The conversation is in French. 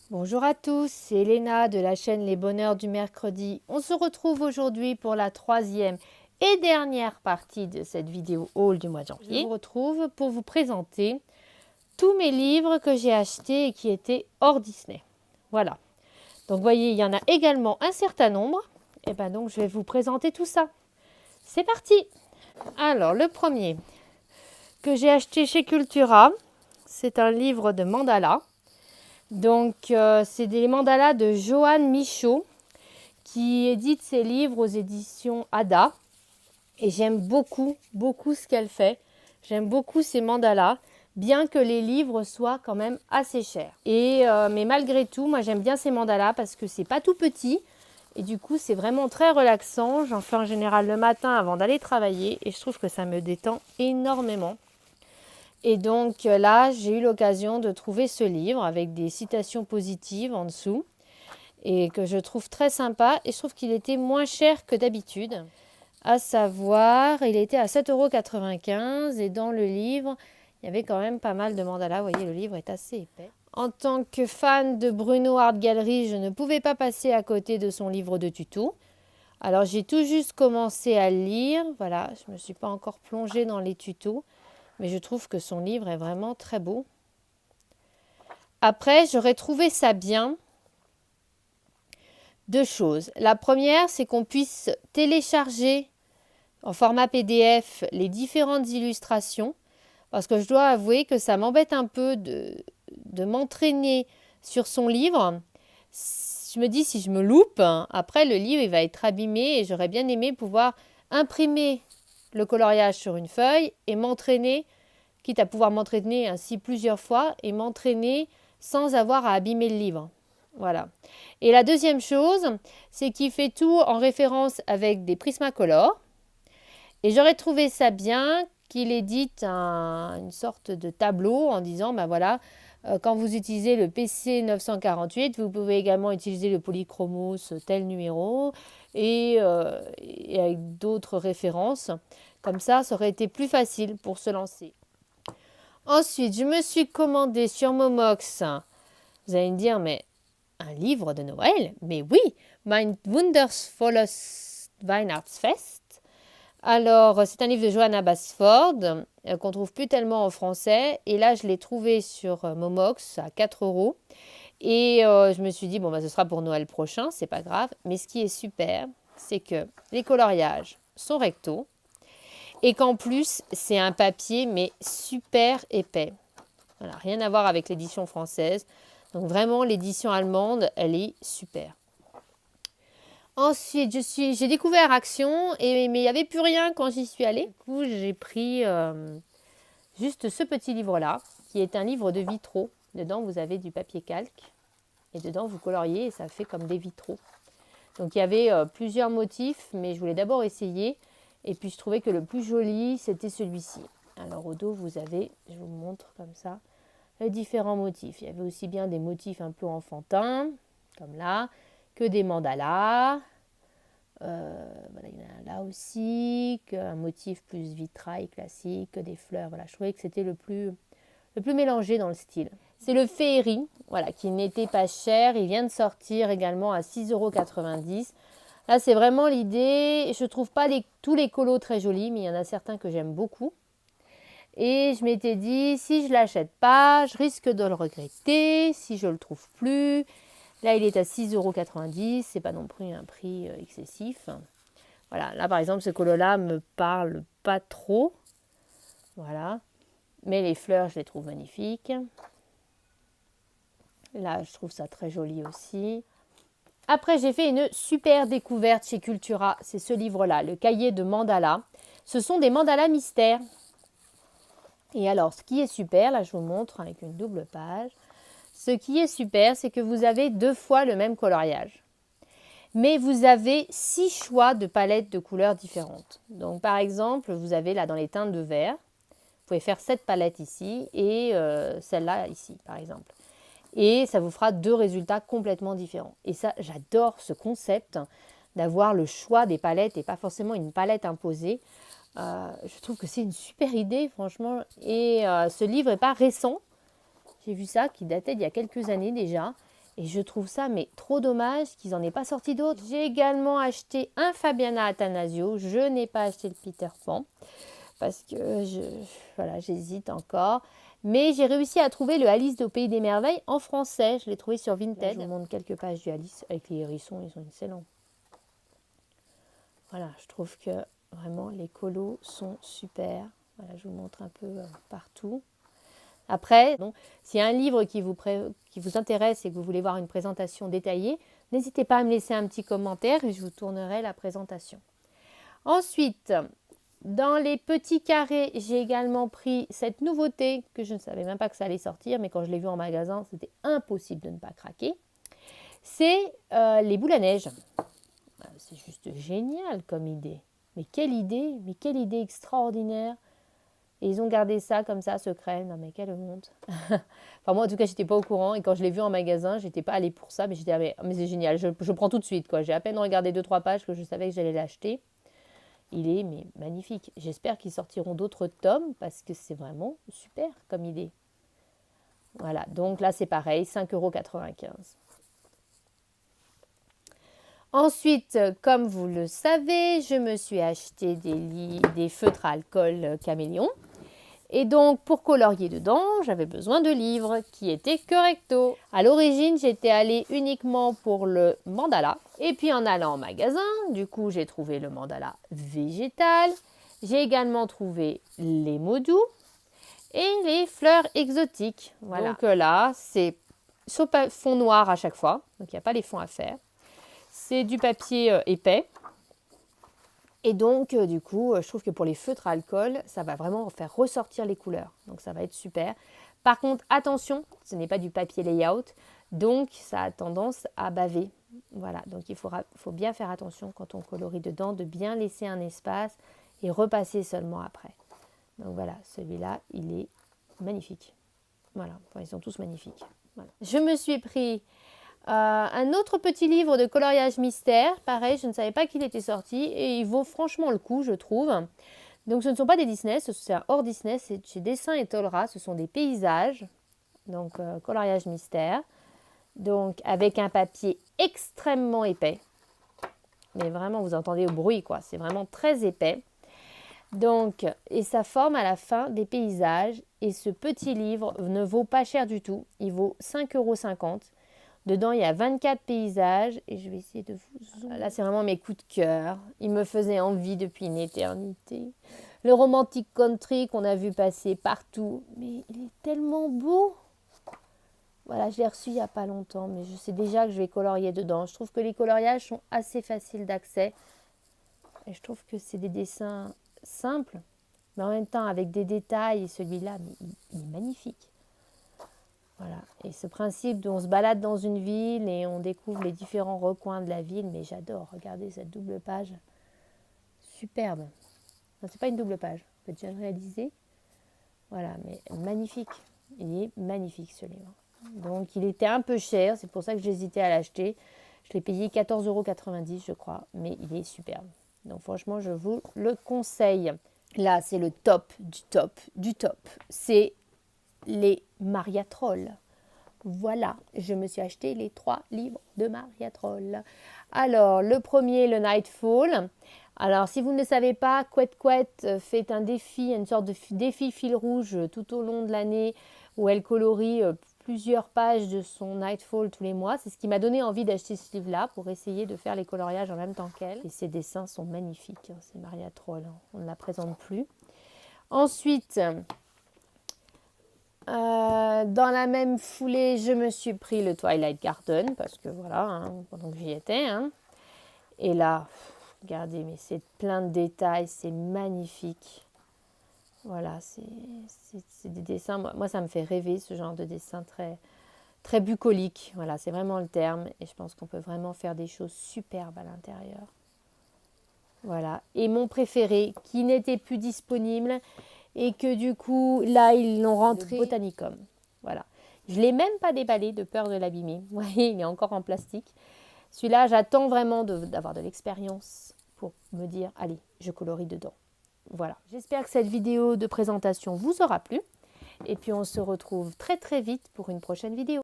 Bonjour à tous, c'est Elena de la chaîne Les Bonheurs du Mercredi. On se retrouve aujourd'hui pour la troisième et dernière partie de cette vidéo haul du mois de janvier. Je vous retrouve pour vous présenter tous mes livres que j'ai achetés et qui étaient hors Disney. Voilà. Donc vous voyez, il y en a également un certain nombre. Et bien donc je vais vous présenter tout ça. C'est parti! Alors le premier que j'ai acheté chez Cultura, c'est un livre de mandala. Donc, c'est des mandalas de Joanne Michaud qui édite ses livres aux éditions Ada. Et j'aime beaucoup, beaucoup ce qu'elle fait. J'aime beaucoup ses mandalas, bien que les livres soient quand même assez chers. Mais malgré tout, moi j'aime bien ces mandalas parce que c'est pas tout petit. Et du coup, c'est vraiment très relaxant. J'en fais en général le matin avant d'aller travailler. Et je trouve que ça me détend énormément. Et donc là, j'ai eu l'occasion de trouver ce livre avec des citations positives en dessous et que je trouve très sympa et je trouve qu'il était moins cher que d'habitude. À savoir, il était à 7,95 € et dans le livre, il y avait quand même pas mal de mandalas. Vous voyez, le livre est assez épais. En tant que fan de Bruno Art Gallery, je ne pouvais pas passer à côté de son livre de tuto. Alors j'ai tout juste commencé à le lire. Voilà, je ne me suis pas encore plongée dans les tutos. Mais je trouve que son livre est vraiment très beau. Après, j'aurais trouvé ça bien. Deux choses. La première, c'est qu'on puisse télécharger en format PDF les différentes illustrations. Parce que je dois avouer que ça m'embête un peu de m'entraîner sur son livre. Je me dis, si je me loupe, après le livre il va être abîmé et j'aurais bien aimé pouvoir imprimer le coloriage sur une feuille et m'entraîner, quitte à pouvoir m'entraîner ainsi plusieurs fois et m'entraîner sans avoir à abîmer le livre. Voilà. Et la deuxième chose, c'est qu'il fait tout en référence avec des Prismacolor. Et j'aurais trouvé ça bien qu'il édite une sorte de tableau en disant, ben voilà, quand vous utilisez le PC 948, vous pouvez également utiliser le Polychromos tel numéro et avec d'autres références. Comme ça aurait été plus facile pour se lancer. Ensuite, je me suis commandé sur Momox, vous allez me dire, mais un livre de Noël? Mais oui, Mein wundervolles Weihnachtsfest. Alors, c'est un livre de Johanna Basford qu'on trouve plus tellement en français. Et là, je l'ai trouvé sur Momox à 4 €. Et je me suis dit, bon, bah, ce sera pour Noël prochain, c'est pas grave. Mais ce qui est super, c'est que les coloriages sont recto. Et qu'en plus, c'est un papier, mais super épais. Voilà, rien à voir avec l'édition française. Donc vraiment, l'édition allemande, elle est super. Ensuite, j'ai découvert Action, mais il n'y avait plus rien quand j'y suis allée. Du coup, j'ai pris juste ce petit livre-là, qui est un livre de vitraux. Dedans, vous avez du papier calque. Et dedans, vous coloriez et ça fait comme des vitraux. Donc, il y avait plusieurs motifs, mais je voulais d'abord essayer. Et puis, je trouvais que le plus joli, c'était celui-ci. Alors, au dos, vous avez, je vous montre comme ça, les différents motifs. Il y avait aussi bien des motifs un peu enfantins, comme là, que des mandalas. Voilà, il y en a là aussi, qu'un motif plus vitrail classique, que des fleurs. Voilà, je trouvais que c'était le plus mélangé dans le style. C'est le Féerie, voilà, qui n'était pas cher. Il vient de sortir également à 6,90 €. Là, c'est vraiment l'idée. Je ne trouve pas tous les colos très jolis, mais il y en a certains que j'aime beaucoup. Et je m'étais dit, si je ne l'achète pas, je risque de le regretter, si je ne le trouve plus. Là, il est à 6,90 €, c'est pas non plus un prix excessif. Voilà, là par exemple, ce colo-là me parle pas trop. Voilà. Mais les fleurs, je les trouve magnifiques. Là, je trouve ça très joli aussi. Après, j'ai fait une super découverte chez Cultura. C'est ce livre-là, le cahier de mandala. Ce sont des mandalas mystères. Et alors, ce qui est super, là je vous montre avec une double page. Ce qui est super, c'est que vous avez 2 fois le même coloriage. Mais vous avez 6 choix de palettes de couleurs différentes. Donc par exemple, vous avez là dans les teintes de vert, vous pouvez faire cette palette ici et celle-là ici par exemple. Et ça vous fera 2 résultats complètement différents. Et ça, j'adore ce concept d'avoir le choix des palettes et pas forcément une palette imposée. Je trouve que c'est une super idée franchement. Et ce livre n'est pas récent. J'ai vu ça qui datait d'il y a quelques années déjà. Et je trouve ça mais trop dommage qu'ils n'en aient pas sorti d'autres. J'ai également acheté un Fabiana Attanasio. Je n'ai pas acheté le Peter Pan parce que voilà, j'hésite encore. Mais j'ai réussi à trouver le Alice au Pays des Merveilles en français. Je l'ai trouvé sur Vinted. Là, je vous montre quelques pages du Alice avec les hérissons. Ils sont excellents. Voilà, je trouve que vraiment les colos sont super. Voilà, je vous montre un peu partout. Après, s'il y a un livre qui vous intéresse et que vous voulez voir une présentation détaillée, n'hésitez pas à me laisser un petit commentaire et je vous tournerai la présentation. Ensuite, dans les petits carrés, j'ai également pris cette nouveauté que je ne savais même pas que ça allait sortir, mais quand je l'ai vu en magasin, c'était impossible de ne pas craquer. C'est les boules à neige. C'est juste génial comme idée. Mais quelle idée extraordinaire. Et ils ont gardé ça comme ça, secret. Non mais quelle honte. Enfin moi en tout cas, j'étais pas au courant. Et quand je l'ai vu en magasin, j'étais pas allée pour ça. Mais j'étais mais c'est génial, je prends tout de suite, quoi. J'ai à peine regardé 2-3 pages que je savais que j'allais l'acheter. Il est mais magnifique. J'espère qu'ils sortiront d'autres tomes parce que c'est vraiment super comme idée. Voilà, donc là c'est pareil, 5,95 €. Ensuite, comme vous le savez, je me suis acheté des feutres à alcool Caméléon. Et donc, pour colorier dedans, j'avais besoin de livres qui étaient correcto. À l'origine, j'étais allée uniquement pour le mandala. Et puis, en allant en magasin, du coup, j'ai trouvé le mandala végétal. J'ai également trouvé les mots doux et les fleurs exotiques. Voilà. Donc là, c'est fond noir à chaque fois. Donc, il n'y a pas les fonds à faire. C'est du papier épais. Et donc, du coup, je trouve que pour les feutres à alcool, ça va vraiment faire ressortir les couleurs. Donc, ça va être super. Par contre, attention, ce n'est pas du papier layout. Donc, ça a tendance à baver. Voilà, donc il faut bien faire attention quand on colorie dedans, de bien laisser un espace et repasser seulement après. Donc voilà, celui-là, il est magnifique. Voilà, enfin, ils sont tous magnifiques. Voilà. Je me suis pris un autre petit livre de coloriage mystère, pareil, je ne savais pas qu'il était sorti et il vaut franchement le coup, je trouve. Donc ce ne sont pas des Disney, c'est un hors Disney, c'est chez Dessin et Tolra, ce sont des paysages, donc coloriage mystère, donc avec un papier extrêmement épais, mais vraiment vous entendez au bruit quoi, c'est vraiment très épais. Donc, et ça forme à la fin des paysages et ce petit livre ne vaut pas cher du tout, il vaut 5,50 €. Dedans, il y a 24 paysages et je vais essayer de vous zoomer. Là, c'est vraiment mes coups de cœur. Il me faisait envie depuis une éternité. Le romantic country qu'on a vu passer partout. Mais il est tellement beau. Voilà, je l'ai reçu il n'y a pas longtemps, mais je sais déjà que je vais colorier dedans. Je trouve que les coloriages sont assez faciles d'accès. Et je trouve que c'est des dessins simples, mais en même temps avec des détails. Et celui-là, il est magnifique. Voilà, et ce principe d'on se balade dans une ville et on découvre les différents recoins de la ville, mais j'adore, regardez cette double page, superbe. Non, c'est pas une double page, on peut déjà le réaliser. Voilà, mais magnifique, il est magnifique ce livre. Donc il était un peu cher, c'est pour ça que j'hésitais à l'acheter. Je l'ai payé 14,90 € je crois, mais il est superbe. Donc franchement, je vous le conseille. Là, c'est le top du top du top. C'est les Maria Troll. Voilà, je me suis acheté les 3 livres de Maria Troll. Alors, le premier, le Nightfall. Alors, si vous ne le savez pas, Couette Couette fait un défi, une sorte de défi fil rouge tout au long de l'année où elle colorie plusieurs pages de son Nightfall tous les mois. C'est ce qui m'a donné envie d'acheter ce livre-là pour essayer de faire les coloriages en même temps qu'elle. Et ses dessins sont magnifiques. C'est Maria Troll, on ne la présente plus. Ensuite, dans la même foulée, je me suis pris le Twilight Garden parce que voilà, pendant que j'y étais. Et là, regardez, mais c'est plein de détails, c'est magnifique. Voilà, c'est des dessins. Moi, ça me fait rêver ce genre de dessin très, très bucolique. Voilà, c'est vraiment le terme. Et je pense qu'on peut vraiment faire des choses superbes à l'intérieur. Voilà. Et mon préféré, qui n'était plus disponible et que du coup, là, ils l'ont rentré, le Botanicum. Voilà. Je ne l'ai même pas déballé de peur de l'abîmer. Vous voyez, il est encore en plastique. Celui-là, j'attends vraiment d'avoir de l'expérience pour me dire, allez, je colorie dedans. Voilà. J'espère que cette vidéo de présentation vous aura plu. Et puis, on se retrouve très très vite pour une prochaine vidéo.